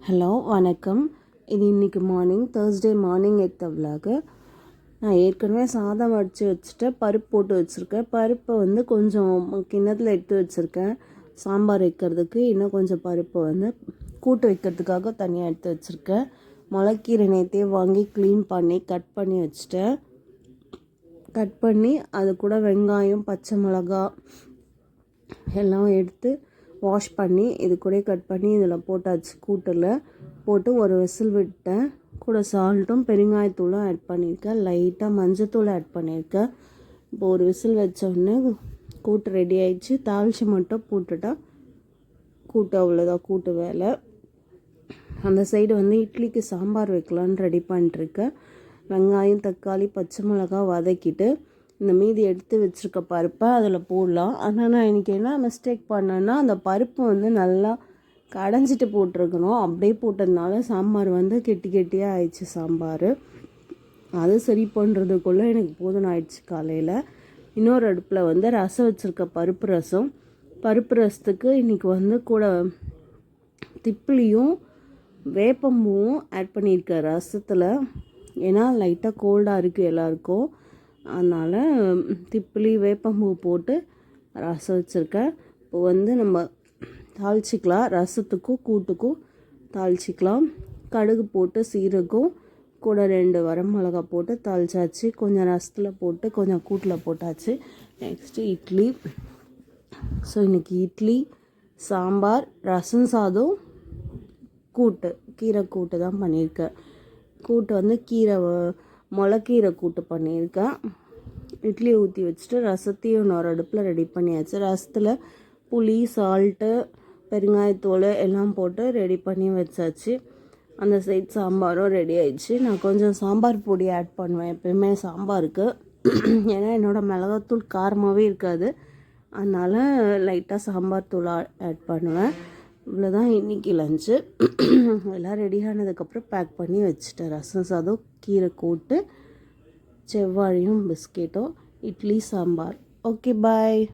Hello வணக்கம். இது இன்றைக்கி மார்னிங் தேர்ஸ்டே மார்னிங் எடுத்த விலாகு. நான் ஏற்கனவே சாதம் வடித்து வச்சுட்டு பருப்பு போட்டு வச்சுருக்கேன். பருப்பை கொஞ்சம் கிண்ணத்தில் எடுத்து வச்சுருக்கேன். சாம்பார் வைக்கிறதுக்கு இன்னும் கொஞ்சம் பருப்பு கூட்டு வைக்கிறதுக்காக தனியாக எடுத்து வச்சுருக்கேன். முளைக்கீரை நேற்றே வாங்கி க்ளீன் பண்ணி கட் பண்ணி வச்சுட்டேன். கட் பண்ணி அது கூட வெங்காயம் பச்சை மிளகா எல்லாம் எடுத்து வாஷ் பண்ணி இது கூட கட் பண்ணி இதில் போட்டாச்சு. கூட்டில் போட்டு ஒரு விசில் விட்டேன். கூட சால்ட்டும் பெருங்காயத்தூளும் ஆட் பண்ணியிருக்கேன். லைட்டாக மஞ்சத்தூள் ஆட் பண்ணியிருக்கேன். இப்போ ஒரு விசில் வச்சோடனே கூட்டு ரெடி ஆயிடுச்சு. தாளித்து மட்டும் போட்டுட்டா கூட்டு அவ்வளோதான் கூட்டு வேலை. அந்த சைடு இட்லிக்கு சாம்பார் வைக்கலான்னு ரெடி பண்ணிட்டுருக்கேன். வெங்காயம் தக்காளி பச்சை மிளகா வதக்கிட்டு இந்த மீதி எடுத்து வச்சுருக்க பருப்பை அதில் போடலாம். ஆனால் நான் இன்றைக்கி என்ன மிஸ்டேக் பண்ணேன்னா அந்த பருப்பு நல்லா கடைஞ்சிட்டு போட்டிருக்கணும். அப்படியே போட்டதுனால சாம்பார் கெட்டி கெட்டியாக ஆயிடுச்சு சாம்பார். அது சரி பண்ணுறதுக்குள்ளே எனக்கு போதும் ஆயிடுச்சு. காலையில் இன்னொரு அடுப்பில் ரசம் வச்சுருக்க பருப்பு ரசத்துக்கு இன்றைக்கி கூட திப்பிலியும் வேப்பம்பூவும் ஆட் பண்ணியிருக்கேன் ரசத்தில். ஏன்னா லைட்டாக கோல்டாக இருக்குது எல்லாருக்கும். அதனால் திப்பிலி வேப்பம்பூ போட்டு ரசம் வச்சுருக்கேன். இப்போ நம்ம தாளிச்சிக்கலாம். ரசத்துக்கும் கூட்டுக்கும் தாளிச்சிக்கலாம். கடுகு போட்டு சீரகம் கூட 2 வரமிளகா போட்டு தாளிச்சாச்சு. கொஞ்சம் ரசத்தில் போட்டு கொஞ்சம் கூட்டில் போட்டாச்சு. நெக்ஸ்ட்டு இட்லி. ஸோ இன்றைக்கி இட்லி சாம்பார் ரசம் சாதம் கூட்டு கீரை கூட்டு தான் பண்ணியிருக்கேன். கூட்டு கீரை முளைக்கீரை கூட்டு பண்ணியிருக்கேன். இட்லியை ஊற்றி வச்சுட்டு ரசத்தையும் இன்னொரு அடுப்பில் ரெடி பண்ணியாச்சு. ரசத்தில் புளி சால்ட்டு பெருங்காயத்தூள் எல்லாம் போட்டு ரெடி பண்ணி வச்சாச்சு. அந்த சைட் சாம்பாரும் ரெடி ஆயிடுச்சு. நான் கொஞ்சம் சாம்பார் பொடி ஆட் பண்ணுவேன் எப்போயுமே சாம்பாருக்கு. ஏன்னா என்னோடய மிளகாத்தூள் காரமாகவே இருக்காது. அதனால் லைட்டாக சாம்பார் தூள் ஆட் பண்ணுவேன். இவ்வளோதான் இன்றைக்கி லஞ்சு. எல்லாம் ரெடி ஆனதுக்கப்புறம் பேக் பண்ணி வச்சுட்டேன். ரசம் சாதம் கீரை கூட்டு செவ்வாழையும் பிஸ்கெட்டும் இட்லி சாம்பார். ஓகே பாய்.